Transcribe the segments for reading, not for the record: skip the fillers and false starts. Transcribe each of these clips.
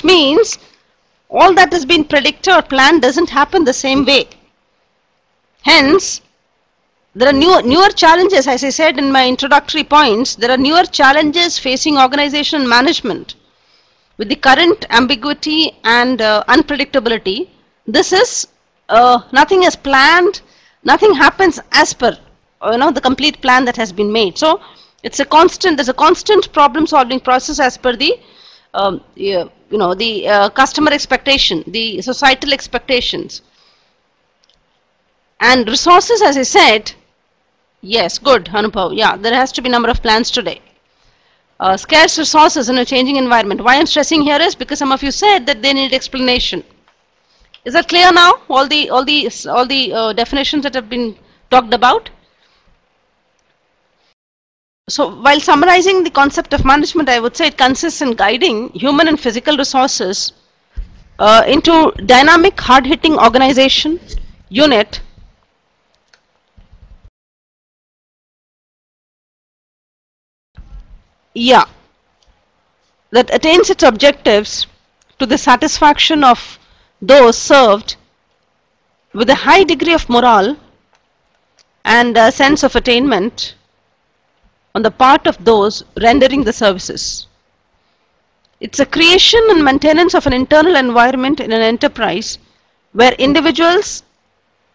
which means all that has been predicted or planned doesn't happen the same way. Hence, there are newer challenges, as I said in my introductory points. There are newer challenges facing organization and management. With the current ambiguity and unpredictability, this is nothing is planned, nothing happens as per the complete plan that has been made. So it's a constant. There's a constant problem-solving process as per the customer expectation, the societal expectations, and resources. As I said. Yes, good, Anubhav. Yeah, there has to be number of plans today. Scarce resources in a changing environment. Why I'm stressing here is because some of you said that they need explanation. Is that clear now? All the definitions that have been talked about. So while summarizing the concept of management, I would say it consists in guiding human and physical resources into dynamic, hard-hitting organization unit. Yeah, that attains its objectives to the satisfaction of those served with a high degree of morale and a sense of attainment on the part of those rendering the services. It's a creation and maintenance of an internal environment in an enterprise where individuals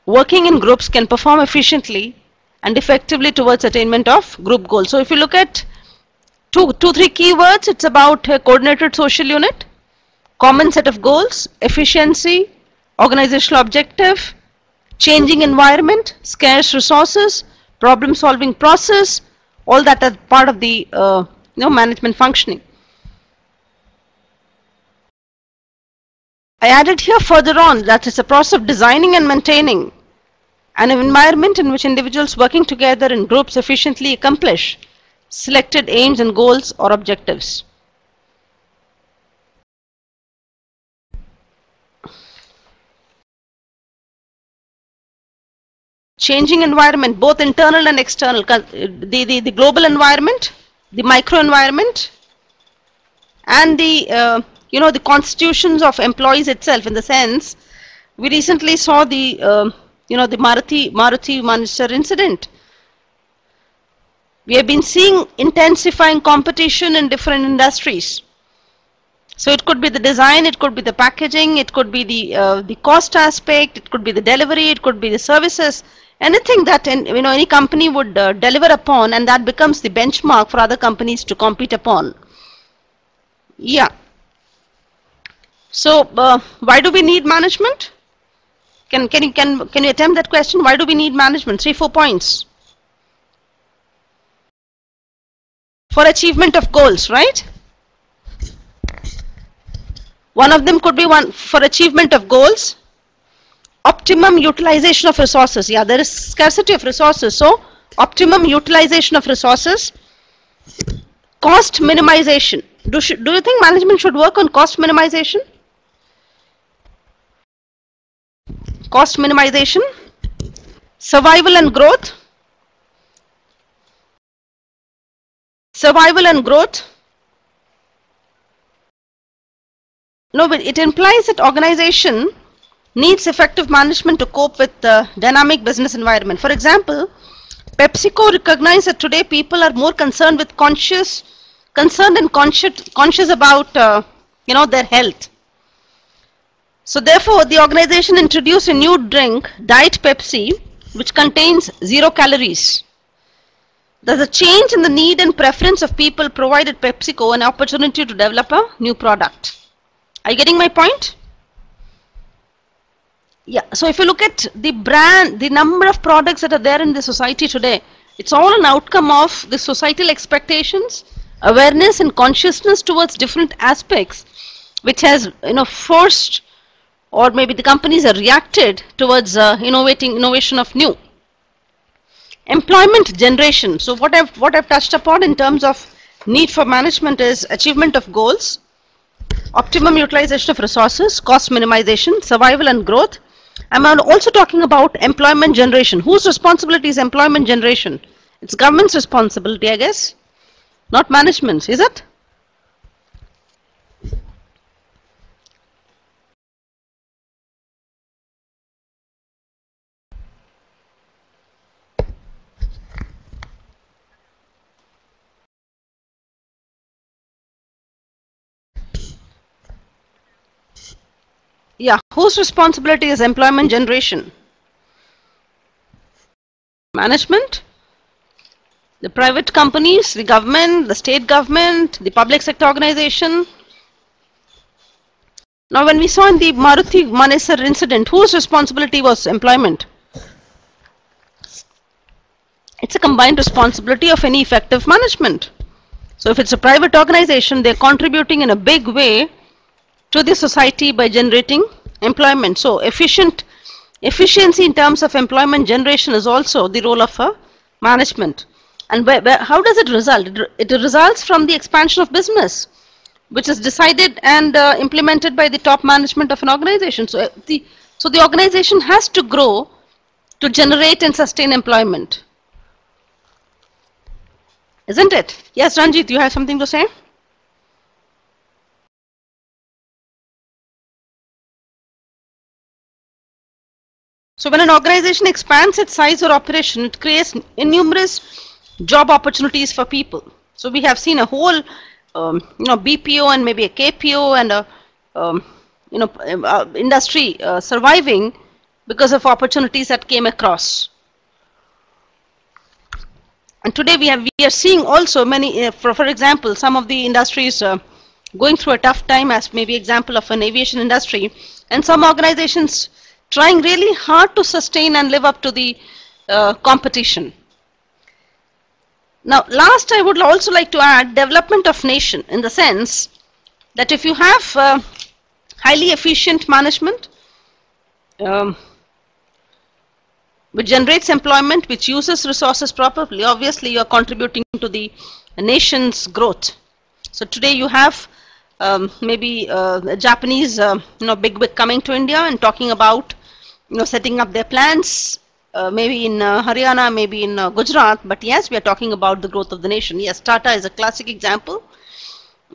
working in groups can perform efficiently and effectively towards attainment of group goals. So if you look at three keywords, it's about a coordinated social unit, common set of goals, efficiency, organizational objective, changing environment, scarce resources, problem solving process, all that are part of the management functioning. I added here further on that it's a process of designing and maintaining an environment in which individuals working together in groups efficiently accomplish selected aims and goals or objectives. Changing environment, both internal and external, the global environment, the micro environment, and the the constitutions of employees itself. In the sense, we recently saw the the Maruti Manisar incident. We have been seeing intensifying competition in different industries. So it could be the design, it could be the packaging, it could be the cost aspect, it could be the delivery, it could be the services, anything that any company would deliver upon, and that becomes the benchmark for other companies to compete upon. Yeah. So why do we need management? Can you attempt that question? Why do we need management? 3-4 points. For achievement of goals, right? One of them could be for achievement of goals. Optimum utilization of resources. Yeah, there is scarcity of resources, so optimum utilization of resources. Cost minimization. Do you think management should work on cost minimization? Cost minimization. Survival and growth. Survival and growth. No, but it implies that organization needs effective management to cope with the dynamic business environment. For example, PepsiCo recognized that today people are more concerned and conscious about their health. So therefore, the organization introduced a new drink, Diet Pepsi, which contains 0 calories. There's a change in the need and preference of people provided PepsiCo an opportunity to develop a new product. Are you getting my point? Yeah, so if you look at the brand, the number of products that are there in the society today, it's all an outcome of the societal expectations, awareness and consciousness towards different aspects, which has forced, or maybe the companies have reacted towards innovation of new. Employment generation. So what I've touched upon in terms of need for management is achievement of goals, optimum utilization of resources, cost minimization, survival and growth. I'm also talking about employment generation. Whose responsibility is employment generation? It's government's responsibility, I guess, not management's, is it? whose responsibility is employment generation? Management, the private companies, the government, the state government, the public sector organization. Now when we saw in the Maruti Manesar incident, whose responsibility was employment? It's a combined responsibility of any effective management. So if it's a private organization, they're contributing in a big way to the society by generating employment. So efficiency in terms of employment generation is also the role of a management. And how does it result? It results from the expansion of business, which is decided and implemented by the top management of an organization. So the organization has to grow to generate and sustain employment. Isn't it? Yes, Ranjit, you have something to say? So when an organization expands its size or operation, it creates innumerous job opportunities for people. So we have seen a whole BPO and maybe a KPO and a industry surviving because of opportunities that came across. And today we are seeing also many, for example, some of the industries going through a tough time, as maybe example of an aviation industry, and some organizations trying really hard to sustain and live up to the competition. Now, last, I would also like to add development of nation, in the sense that if you have highly efficient management, which generates employment, which uses resources properly, obviously you are contributing to the nation's growth. So today you have maybe a Japanese bigwig coming to India and talking about setting up their plants, maybe in Haryana, maybe in Gujarat. But yes, we are talking about the growth of the nation. Yes, Tata is a classic example,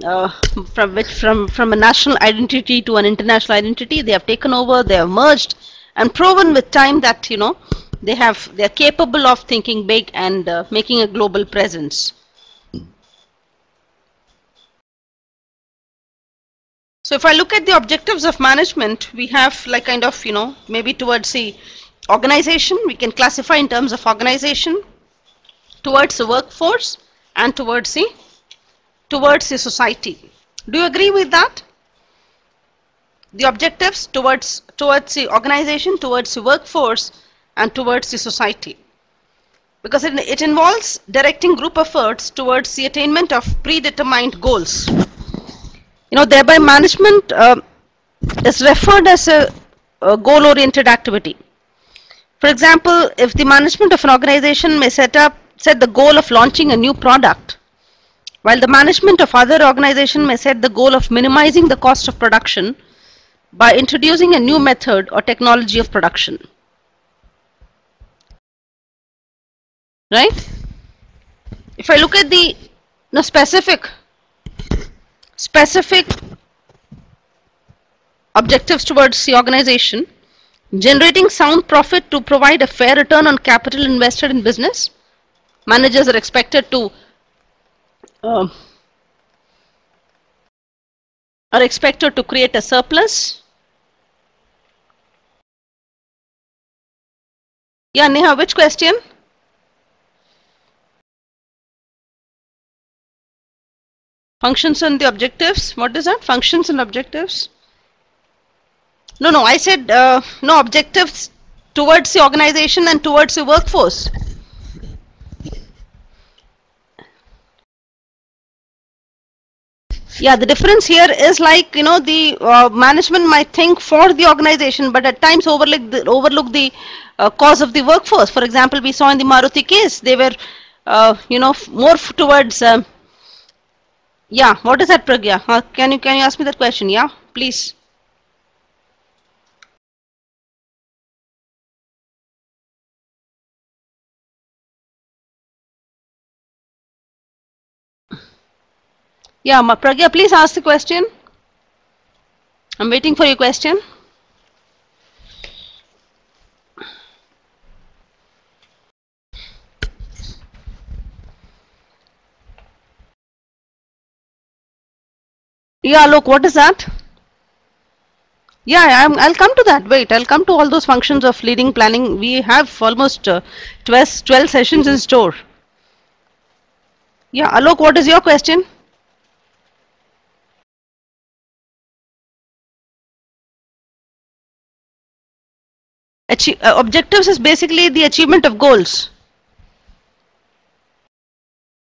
from a national identity to an international identity. They have taken over, they have merged, and proven with time that they are capable of thinking big and making a global presence. So if I look at the objectives of management, we have like kind of maybe towards the organization, we can classify in terms of organization, towards the workforce, and towards the society. Do you agree with that? The objectives towards the organization, towards the workforce, and towards the society, because it involves directing group efforts towards the attainment of predetermined goals. Thereby management is referred as a goal-oriented activity. For example, if the management of an organization may set the goal of launching a new product, while the management of other organization may set the goal of minimizing the cost of production by introducing a new method or technology of production. Right? If I look at the specific objectives towards the organization, generating sound profit to provide a fair return on capital invested in business. Managers are expected to create a surplus. Yeah, Neha, which question? Functions and the objectives. What is that? Functions and objectives. No, I said no, objectives towards the organization and towards the workforce. Yeah, the difference here is like the management might think for the organization, but at times overlook the cause of the workforce. For example, we saw in the Maruti case, they were more towards yeah, what is that, Pragya? Can you ask me that question? Yeah, please. Yeah, Pragya, please ask the question. I'm waiting for your question. Yeah, look, what is that? Yeah, I'll come to that. Wait, I'll come to all those functions of leading, planning. We have almost 12 sessions in store. Yeah, Alok, what is your question? Objectives is basically the achievement of goals.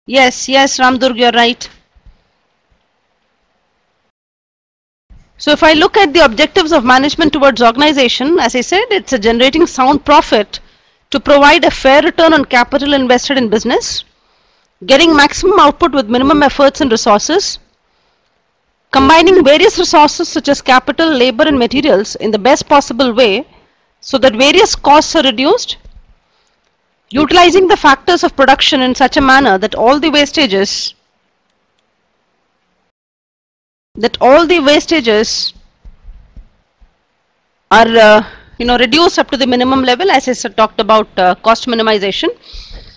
Yes, yes, Ramdurg, you're right. So if I look at the objectives of management towards organization, as I said, it's a generating sound profit to provide a fair return on capital invested in business, getting maximum output with minimum efforts and resources, combining various resources such as capital, labor and materials in the best possible way so that various costs are reduced, utilizing the factors of production in such a manner that all the wastages are reduced up to the minimum level, as I said, talked about cost minimization,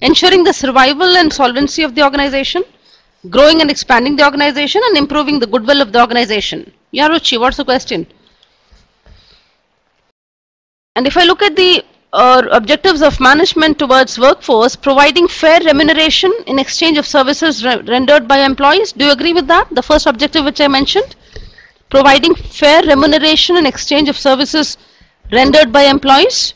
ensuring the survival and solvency of the organization, growing and expanding the organization, and improving the goodwill of the organization. Yeah, Ruchi, what's the question? And if I look at the objectives of management towards workforce, providing fair remuneration in exchange of services rendered by employees, do you agree with that? The first objective which I mentioned, providing fair remuneration in exchange of services rendered by employees.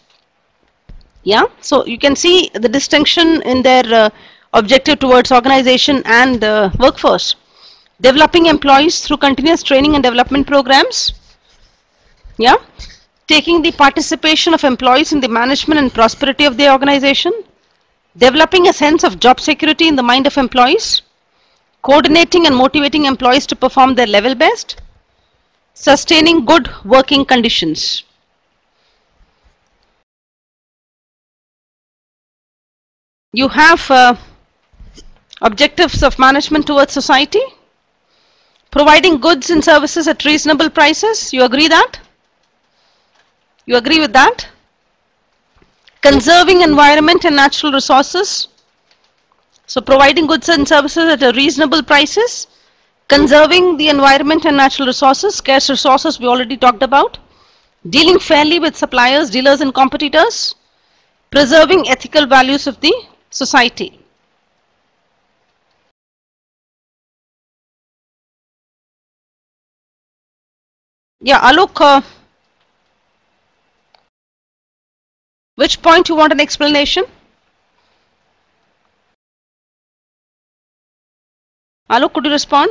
Yeah, so you can see the distinction in their objective towards organization and workforce. Developing employees through continuous training and development programs. Yeah, taking the participation of employees in the management and prosperity of the organization. Developing a sense of job security in the mind of employees. Coordinating and motivating employees to perform their level best. Sustaining good working conditions. You have objectives of management towards society, providing goods and services at reasonable prices. You agree that? You agree with that? Conserving environment and natural resources. So providing goods and services at a reasonable prices, conserving the environment and natural resources, scarce resources we already talked about, dealing fairly with suppliers, dealers and competitors, preserving ethical values of the society. Yeah, Alok, which point you want an explanation? Alok, could you respond?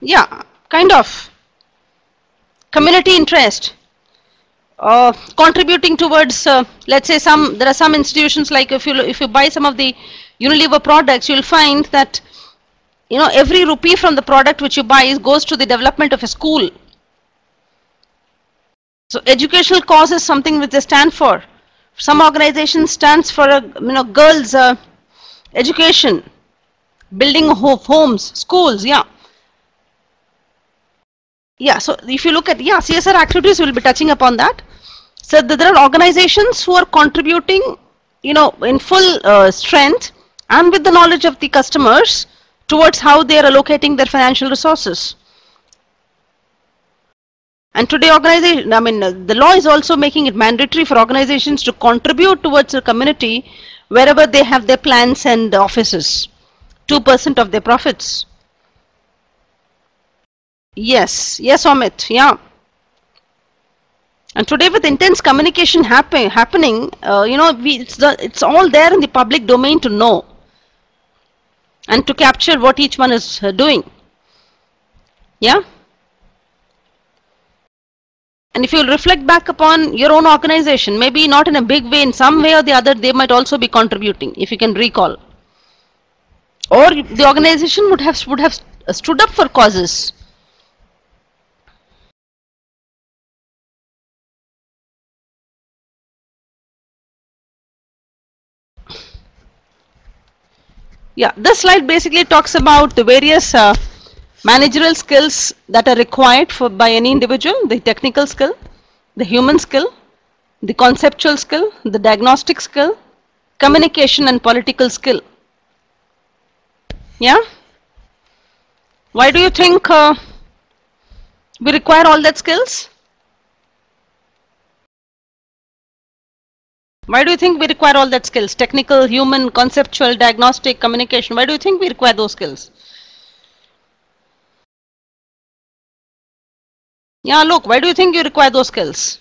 Yeah, kind of. Community interest. Contributing towards, let's say, there are some institutions, like if you buy some of the Unilever products, you'll find that every rupee from the product which you buy goes to the development of a school. So educational cause is something which they stand for. Some organization stands for girls education, building homes, schools. Yeah, so if you look at CSR activities, we'll be touching upon that. So there are organizations who are contributing in full strength and with the knowledge of the customers towards how they are allocating their financial resources. And today the law is also making it mandatory for organizations to contribute towards the community wherever they have their plants and offices. 2% of their profits. Yes, Amit, yeah. And today with intense communication happening, it's all there in the public domain to know and to capture what each one is doing. Yeah. And if you reflect back upon your own organization, maybe not in a big way, in some way or the other, they might also be contributing, if you can recall. Or the organization would have stood up for causes. Yeah, this slide basically talks about the various managerial skills that are required by any individual: the technical skill, the human skill, the conceptual skill, the diagnostic skill, communication and political skill. Yeah. Why do you think we require all that skills? Why do you think we require all that skills? Technical, human, conceptual, diagnostic, communication. Why do you think we require those skills? Yeah, look, why do you think you require those skills?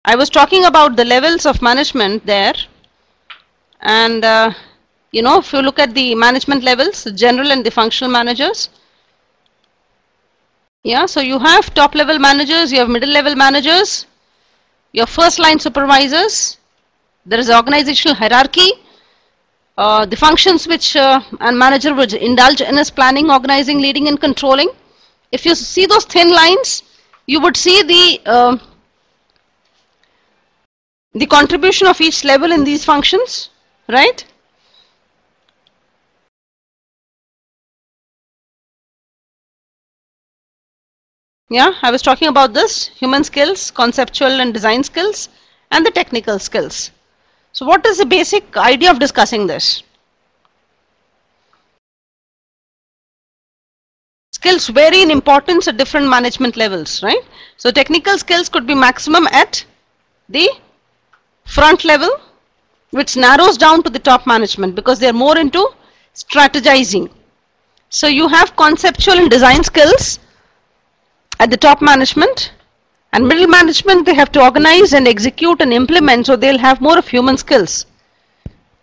I was talking about the levels of management there, and you know, if you look at the management levels, the general and the functional managers. Yeah, so you have top level managers, you have middle level managers, your first line supervisors, there is organizational hierarchy, the functions which a manager would indulge in is planning, organizing, leading and controlling. If you see those thin lines, you would see the contribution of each level in these functions, right? Yeah, I was talking about this, human skills, conceptual and design skills, and the technical skills. So what is the basic idea of discussing this? Skills vary in importance at different management levels, right? So technical skills could be maximum at the front level, which narrows down to the top management because they are more into strategizing. So you have conceptual and design skills at the top management, and middle management, they have to organize and execute and implement, so they'll have more of human skills.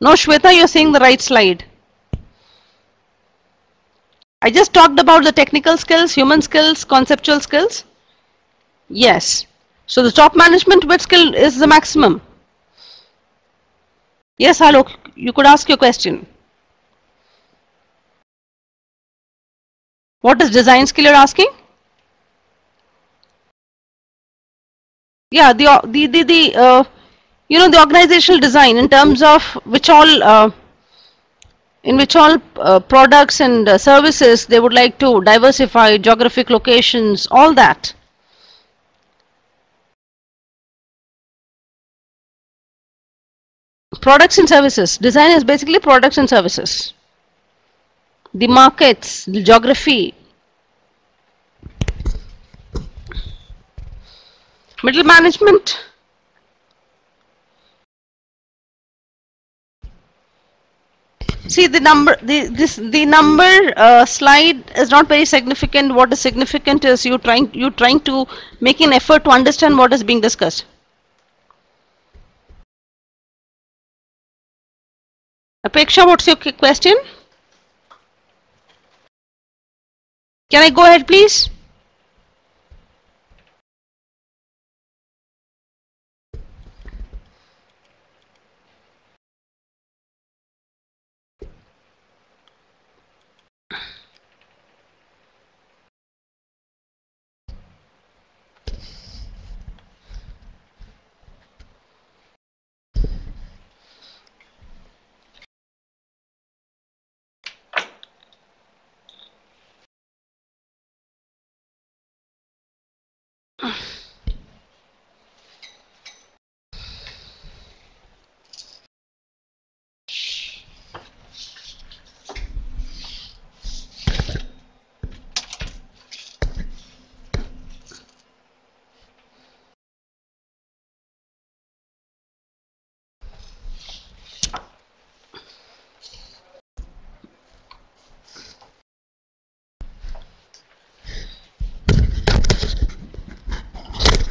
No, Shweta, you're seeing the right slide. I just talked about the technical skills, human skills, conceptual skills. Yes. So the top management, which skill is the maximum? Yes, Alok, you could ask your question. What is design skill you're asking? Yeah, you know, the organizational design in terms of which all products and services they would like to diversify, geographic locations, all that. Products and services. Design is basically products and services. The markets, the geography. Middle management. See the number. The number slide is not very significant. What is significant is you trying to make an effort to understand what is being discussed. Apeksha, what's your question? Can I go ahead, please?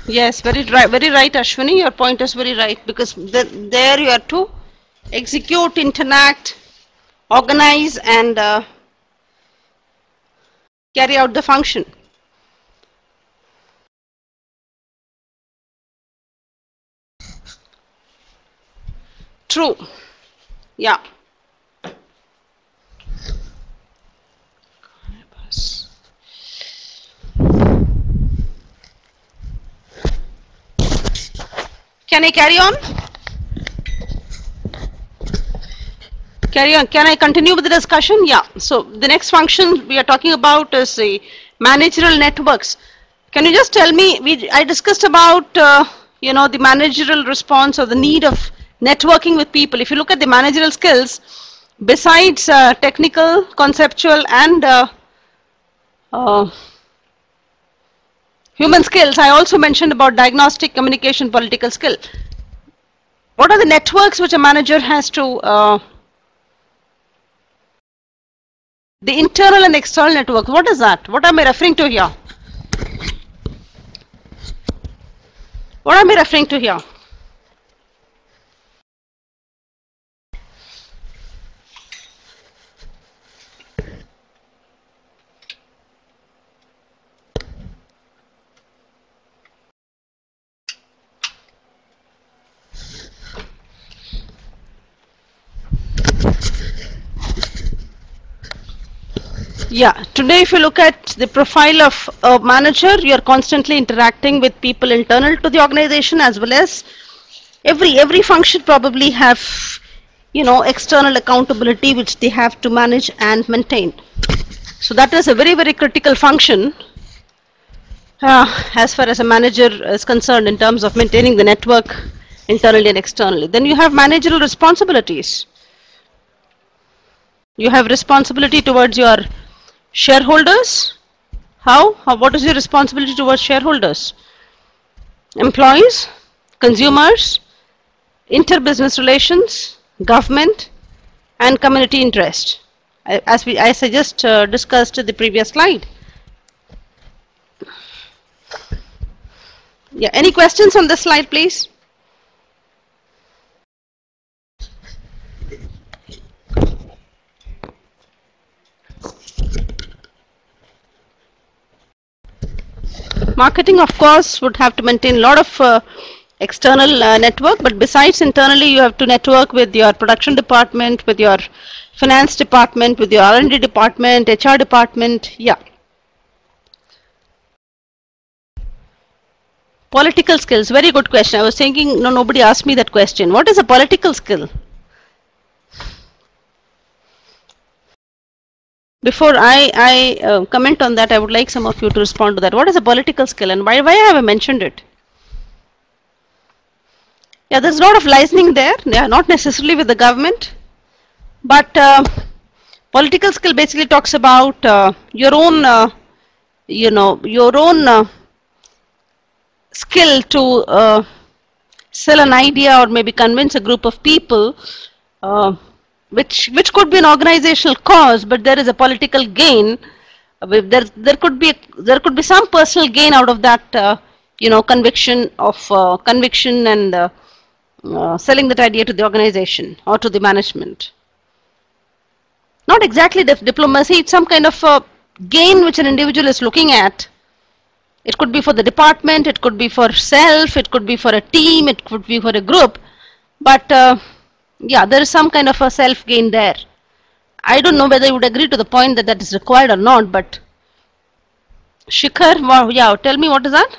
Yes, very right, Ashwini. Your point is very right, because there you have to execute, interact, organize, and carry out the function. True. Yeah. Can I carry on? Carry on. Can I continue with the discussion? Yeah. So the next function we are talking about is the managerial networks. Can you just tell me? I discussed about you know, the managerial response or the need of networking with people. If you look at the managerial skills, Besides technical, conceptual and uh, human skills, I also mentioned about diagnostic, communication, political skill. What are the networks which a manager has to, the internal and external network, what is that? What am I referring to here? What am I referring to here? Yeah, today if you look at the profile of a manager, you are constantly interacting with people internal to the organization, as well as every function probably have, you know, external accountability which they have to manage and maintain. So that is a very critical function as far as a manager is concerned in terms of maintaining the network internally and externally. Then you have managerial responsibilities. You have responsibility towards your shareholders. How? What is your responsibility towards shareholders? Employees, consumers, inter-business relations, government, and community interest. As I just discussed in the previous slide. Yeah. Any questions on this slide, please? Marketing, of course, would have to maintain a lot of external network, but besides internally, you have to network with your production department, with your finance department, with your R&D department, HR department. Yeah. Political skills, very good question. I was thinking, no, nobody asked me that question. What is a political skill? Before I comment on that, I would like some of you to respond to that. What is a political skill and why have I mentioned it? Yeah, there's a lot of licensing there. Yeah, not necessarily with the government, but political skill basically talks about your own, your own skill to sell an idea or maybe convince a group of people, which could be an organizational cause, but there is a political gain. There could be some personal gain out of that, conviction and selling that idea to the organization or to the management. Not exactly diplomacy, it's some kind of gain which an individual is looking at. It could be for the department, it could be for self, it could be for a team, it could be for a group. But yeah, there is some kind of a self gain there. I don't know whether you would agree to the point that that is required or not, but Shikhar, well, yeah, tell me what is that?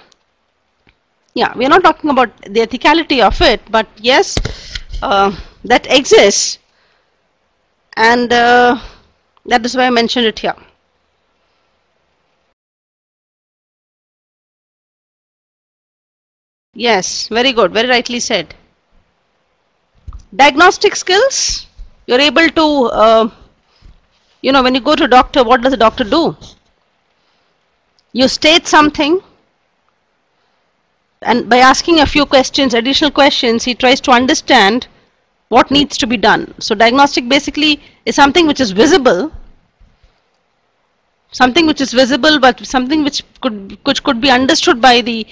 Yeah, we are not talking about the ethicality of it, but yes, that exists, and that is why I mentioned it here. Yes, very good, very rightly said. Diagnostic skills, you're able to, when you go to a doctor, what does the doctor do? You state something, and by asking a few questions, additional questions, he tries to understand what needs to be done. So diagnostic basically is something which is visible, but something which could be understood by the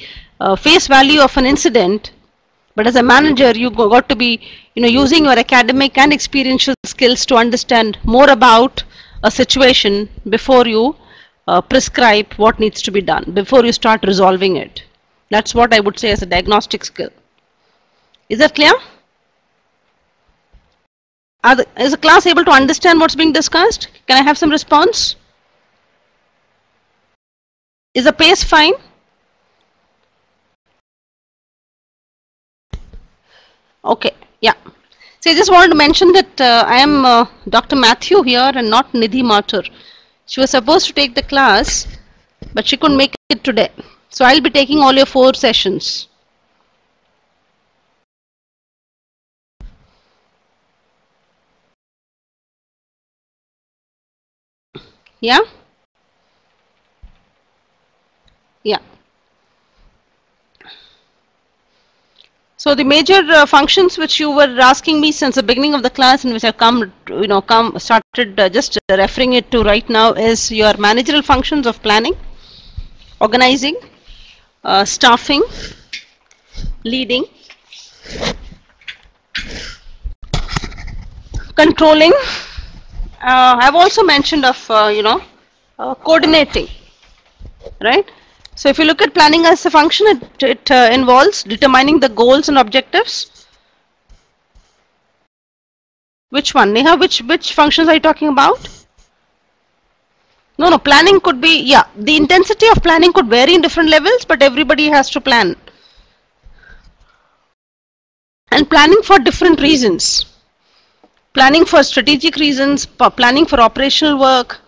face value of an incident. But as a manager, you got to be, using your academic and experiential skills to understand more about a situation before you prescribe what needs to be done, before you start resolving it. That's what I would say as a diagnostic skill. Is that clear? Is the class able to understand what's being discussed? Can I have some response? Is the pace fine? Okay, yeah. So I just wanted to mention that I am Dr. Matthew here and not Nidhi Mathur. She was supposed to take the class, but she couldn't make it today. So I'll be taking all your 4 sessions. Yeah? Yeah. So the major functions which you were asking me since the beginning of the class, and which have started just referring it to right now, is your managerial functions of planning, organizing, staffing, leading, controlling. I've also mentioned of coordinating, right? So if you look at planning as a function, it involves determining the goals and objectives. Which one, Neha? Which functions are you talking about? No, no. Planning could be, yeah. The intensity of planning could vary in different levels, but everybody has to plan. And planning for different reasons. Planning for strategic reasons, planning for operational work,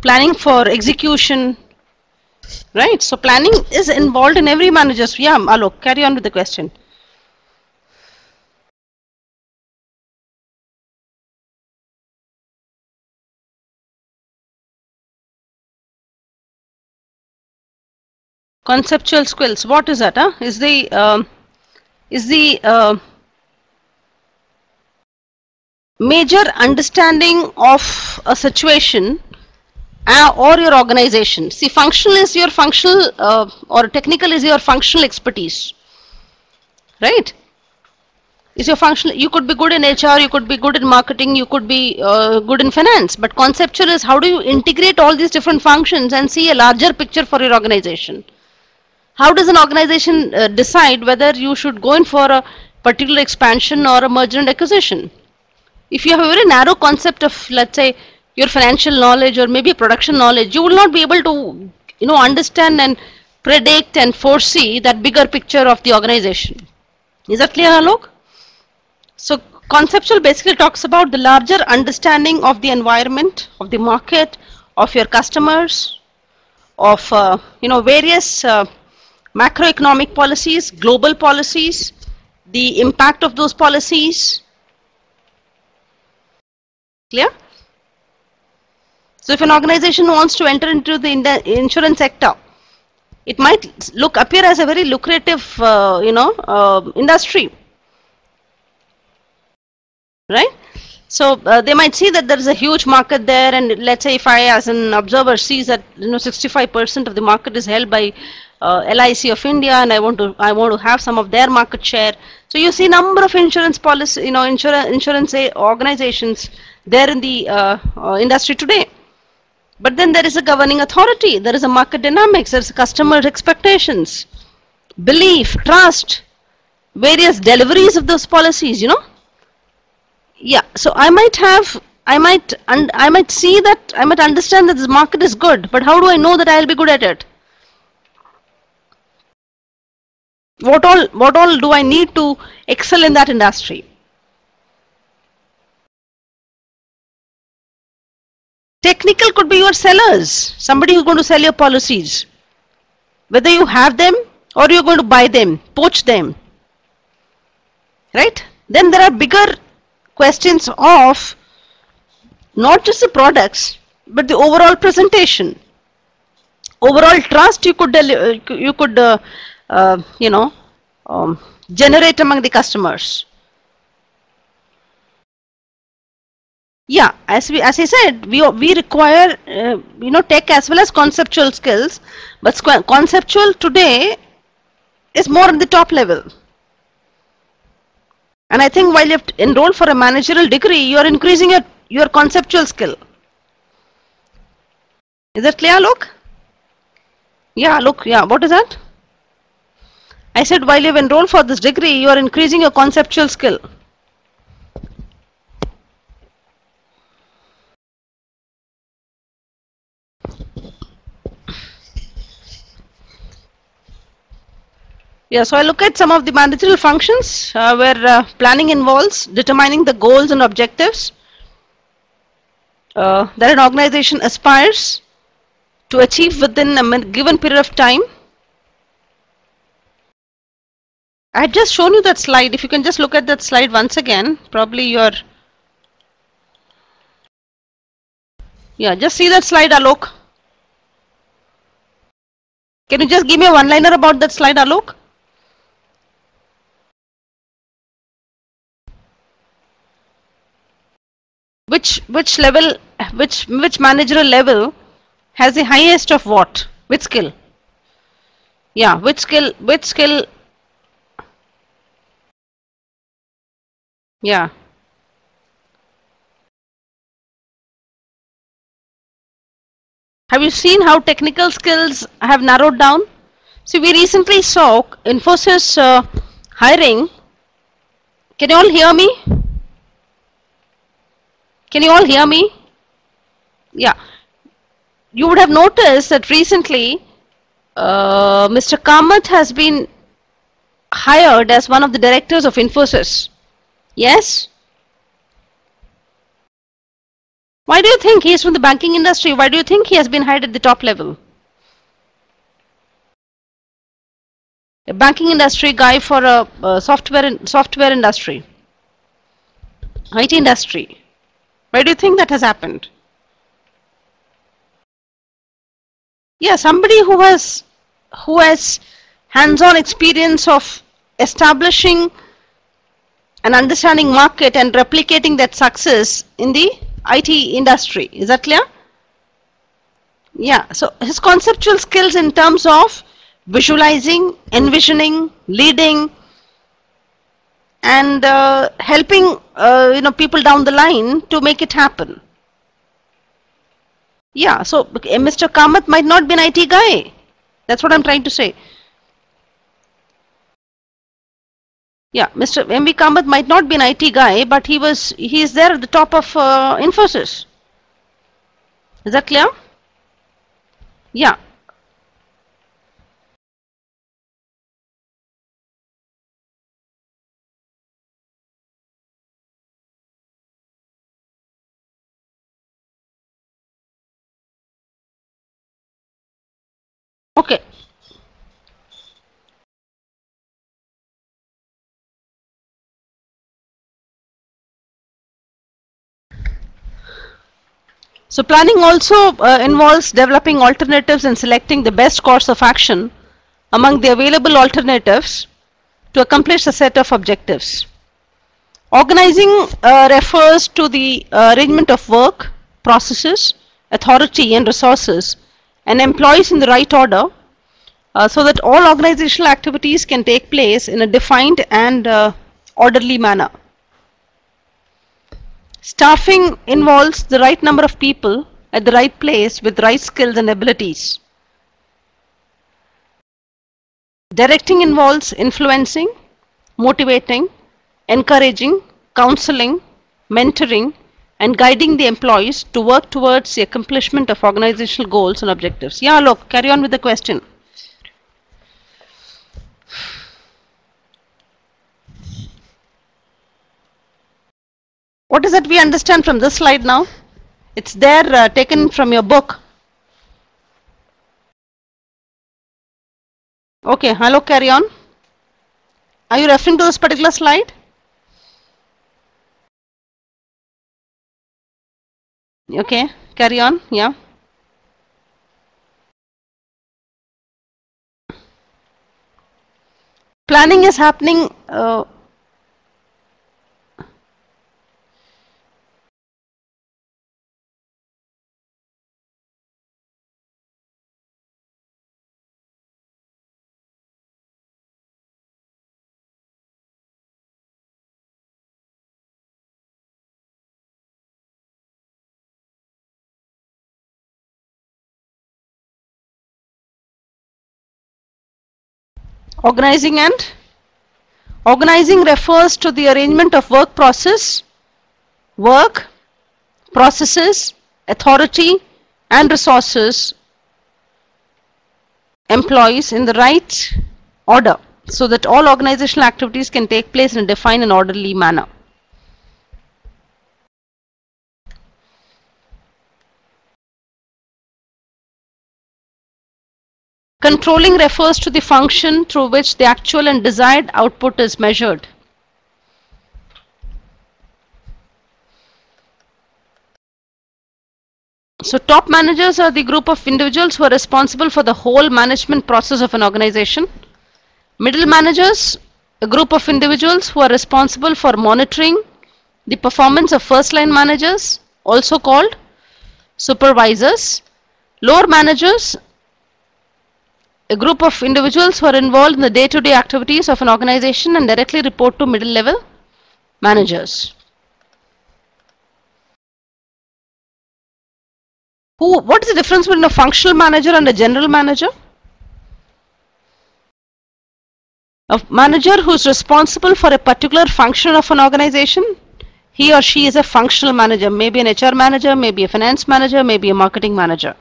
planning for execution, right? So planning is involved in every manager's. Yeah, Alok, carry on with the question. Conceptual skills. What is that? Huh? Is the major understanding of a situation or your organization. See, functional is your functional or technical is your functional expertise, right? Is your functional. You could be good in HR, you could be good in marketing, you could be good in finance, but conceptual is how do you integrate all these different functions and see a larger picture for your organization. How does an organization decide whether you should go in for a particular expansion or a merger and acquisition? If you have a very narrow concept of, let's say, your financial knowledge or maybe production knowledge, you will not be able to, understand and predict and foresee that bigger picture of the organization. Is that clear, Alok? So conceptual basically talks about the larger understanding of the environment, of the market, of your customers, of various macroeconomic policies, global policies, the impact of those policies. Clear? So if an organization wants to enter into the insurance sector, it might appear as a very lucrative industry, right? So they might see that there is a huge market there, and let's say if I as an observer sees that 65% of the market is held by LIC of India, and I want to have some of their market share. So you see number of insurance policy, insurance organizations there in the industry today. But then there is a governing authority, there is a market dynamics, there is customer expectations, belief, trust, various deliveries of those policies, Yeah, so I might see that, I might understand that this market is good, but how do I know that I will be good at it? What all do I need to excel in that industry? Technical could be your sellers, somebody who's going to sell your policies, whether you have them or you're going to buy them, poach them, right? Then there are bigger questions of not just the products, but the overall presentation, overall trust you could generate among the customers. Yeah, as I said, we require tech as well as conceptual skills, but conceptual today is more on the top level. And I think while you have enrolled for a managerial degree, you are increasing your conceptual skill. Is that clear, Look? Yeah, look, yeah, what is that? I said while you have enrolled for this degree, you are increasing your conceptual skill. Yeah, so I look at some of the managerial functions where planning involves determining the goals and objectives that an organization aspires to achieve within a given period of time. I had just shown you that slide. If you can just look at that slide once again, probably you're Yeah, just see that slide, Alok. Can you just give me a one-liner about that slide, Alok? Which level, which managerial level has the highest of what? Which skill? Yeah, which skill? Yeah. Have you seen how technical skills have narrowed down? See, we recently saw Infosys hiring. Can you all hear me? Can you all hear me? Yeah. You would have noticed that recently Mr. Kamath has been hired as one of the directors of Infosys. Yes? Why do you think he is from the banking industry? Why do you think he has been hired at the top level? A banking industry guy for a software industry, IT industry. Why do you think that has happened? Yeah, somebody who has hands-on experience of establishing and understanding market and replicating that success in the IT industry. Is that clear? Yeah, so his conceptual skills in terms of visualizing, envisioning, leading, and helping people down the line to make it happen. Yeah, so Mr. Kamath might not be an IT guy. That's what I'm trying to say. Yeah, Mr. M.V. Kamath might not be an IT guy, but he is there at the top of Infosys. Is that clear? Yeah. Okay. So planning also involves developing alternatives and selecting the best course of action among the available alternatives to accomplish a set of objectives. Organizing refers to the arrangement of work, processes, authority and resources and employees in the right order so that all organizational activities can take place in a defined and orderly manner. Staffing involves the right number of people at the right place with right skills and abilities. Directing involves influencing, motivating, encouraging, counseling, mentoring, and guiding the employees to work towards the accomplishment of organizational goals and objectives. Yeah, look, carry on with the question. What is that we understand from this slide now? It's there taken from your book. Okay, hello, carry on. Are you referring to this particular slide? Okay, carry on. Yeah. Planning is happening. Organizing refers to the arrangement of work, processes, authority and resources, employees in the right order so that all organizational activities can take place in a defined and orderly manner. Controlling refers to the function through which the actual and desired output is measured. So top managers are the group of individuals who are responsible for the whole management process of an organization. Middle managers, a group of individuals who are responsible for monitoring the performance of first line managers, also called supervisors. Lower managers, a group of individuals who are involved in the day-to-day activities of an organization and directly report to middle level managers. What is the difference between a functional manager and a general manager? A manager who is responsible for a particular function of an organization, he or she is a functional manager, maybe an HR manager, maybe a finance manager, maybe a marketing manager.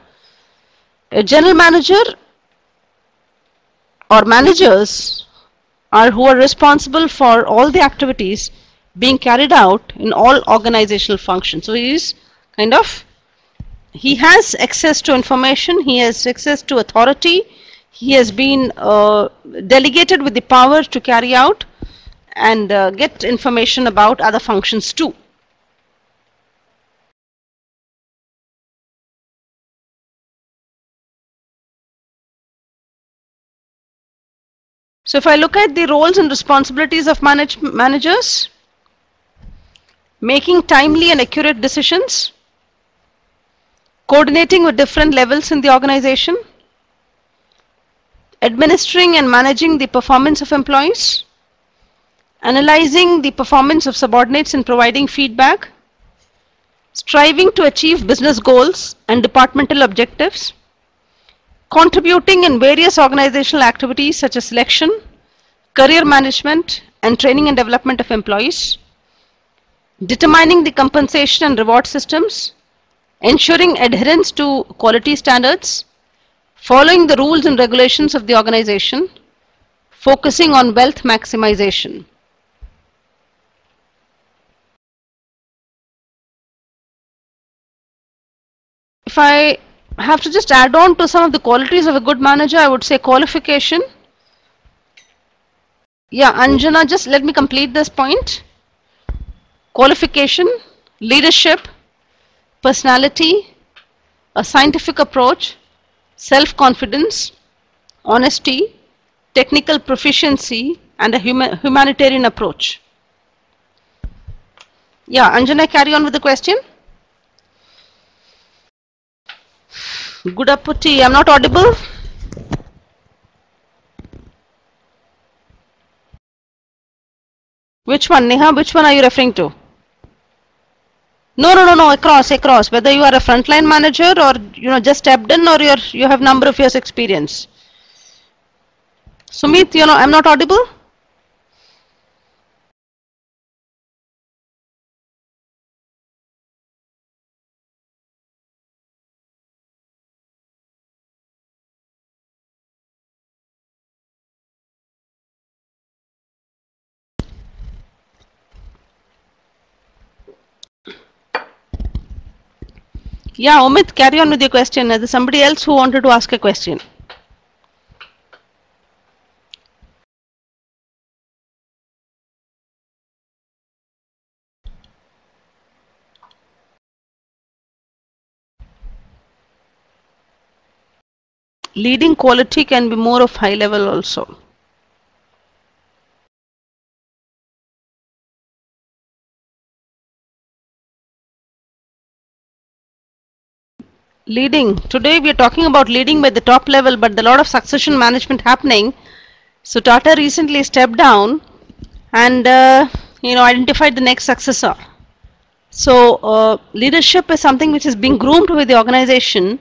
A general manager or managers are who are responsible for all the activities being carried out in all organizational functions. So he has access to information, he has access to authority, he has been delegated with the power to carry out and get information about other functions too. So if I look at the roles and responsibilities of managers, making timely and accurate decisions, coordinating with different levels in the organization, administering and managing the performance of employees, analyzing the performance of subordinates and providing feedback, striving to achieve business goals and departmental objectives, contributing in various organizational activities such as selection, career management, and training and development of employees, determining the compensation and reward systems, ensuring adherence to quality standards, following the rules and regulations of the organization, focusing on wealth maximization. If I have to just add on to some of the qualities of a good manager, I would say qualification. Yeah, Anjana, just let me complete this point. Qualification, leadership, personality, a scientific approach, self-confidence, honesty, technical proficiency, and a humanitarian approach. Yeah, Anjana, carry on with the question. Gudaputi, I'm not audible. Which one, Neha? Which one are you referring to? No, across. Whether you are a frontline manager or just stepped in, or you have number of years experience. Sumit, I'm not audible. Yeah, Omit, carry on with your question. There's somebody else who wanted to ask a question. Leading quality can be more of high level also. Leading. Today we are talking about leading by the top level, but there are a lot of succession management happening. So Tata recently stepped down and identified the next successor. So leadership is something which is being groomed with the organization,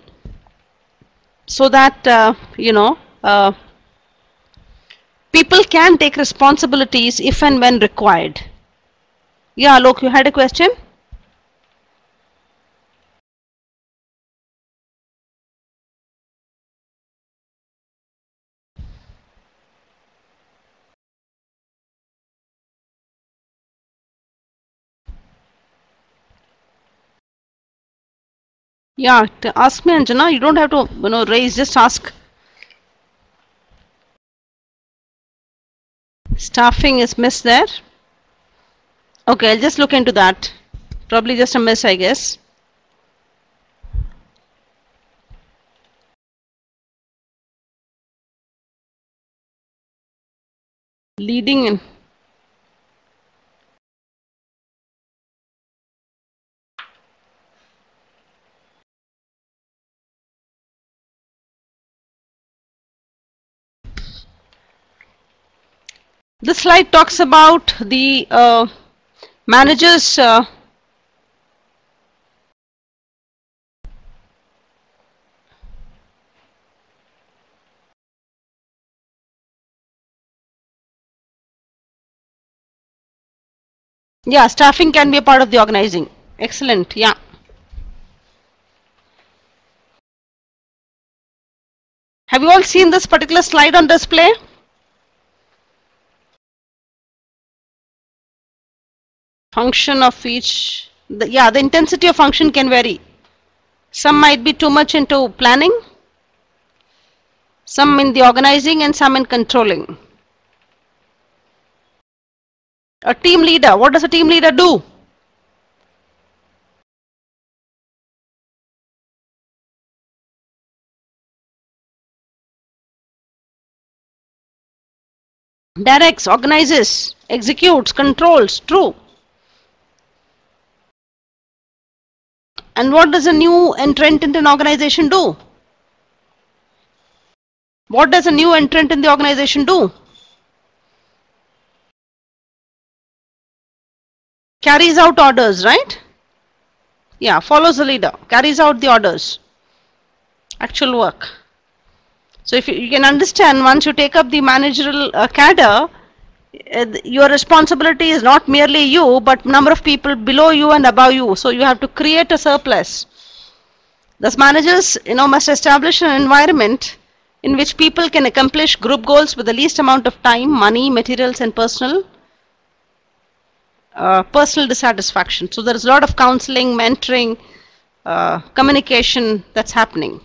so that people can take responsibilities if and when required. Yeah, Alok, you had a question? Yeah, ask me, Anjana. You don't have to raise, just ask. Staffing is missed there. Okay, I'll just look into that. Probably just a miss, I guess. leading in. This slide talks about the managers. Yeah, staffing can be a part of the organizing. Excellent. Yeah. Have you all seen this particular slide on display? Function of each. Yeah, the intensity of function can vary. Some might be too much into planning, some in the organizing, and some in controlling. A team leader, what does a team leader do? Directs, organizes, executes, controls. True. And what does a new entrant in an organization do? What does a new entrant in the organization do? Carries out orders, right? Yeah, follows the leader, carries out the orders, actual work. So if you can understand, once you take up the managerial cadre, your responsibility is not merely you, but number of people below you and above you. So you have to create a surplus. Thus managers, must establish an environment in which people can accomplish group goals with the least amount of time, money, materials, and personal dissatisfaction. So there is a lot of counseling, mentoring, communication that's happening.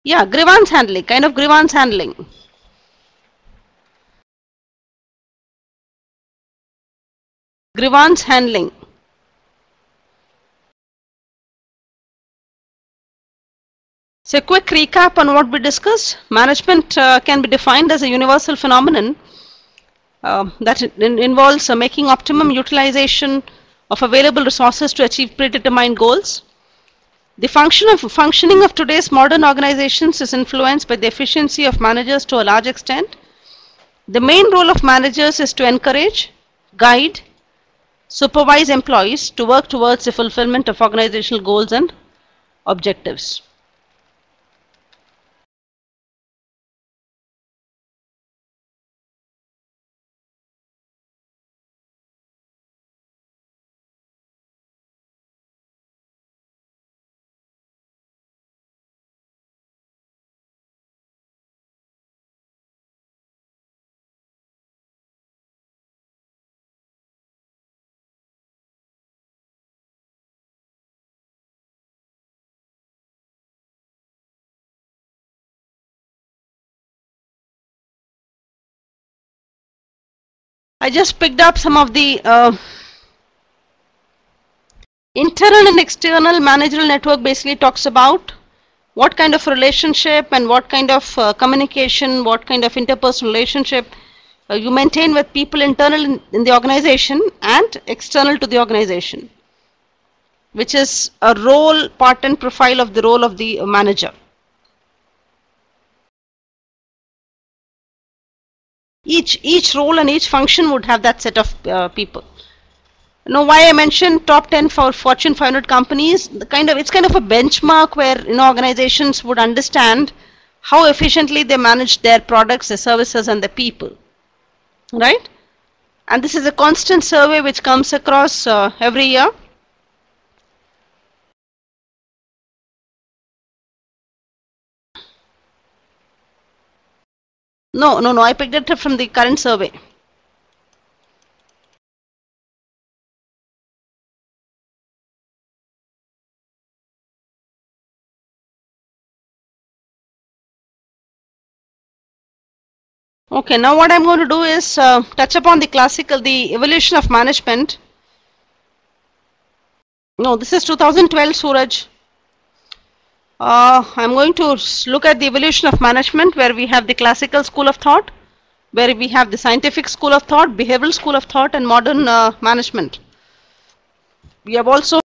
Yeah, grievance handling, kind of grievance handling. Grievance handling. So a quick recap on what we discussed. Management can be defined as a universal phenomenon that involves making optimum utilization of available resources to achieve predetermined goals. The functioning of today's modern organizations is influenced by the efficiency of managers to a large extent. The main role of managers is to encourage, guide, supervise employees to work towards the fulfillment of organizational goals and objectives. I just picked up some of the internal and external managerial network. Basically talks about what kind of relationship and what kind of communication, what kind of interpersonal relationship you maintain with people internal in the organization and external to the organization, which is a role, part and profile of the role of the manager. Each role and each function would have that set of people. Now, why I mentioned top 10 for Fortune 500 companies, it's kind of a benchmark where organizations would understand how efficiently they manage their products, their services, and their people, right? And this is a constant survey which comes across every year. No, I picked it up from the current survey. Okay, now what I'm going to do is touch upon the evolution of management. No, this is 2012, Suraj. I'm going to look at the evolution of management, where we have the classical school of thought, where we have the scientific school of thought, behavioral school of thought, and modern management. We have also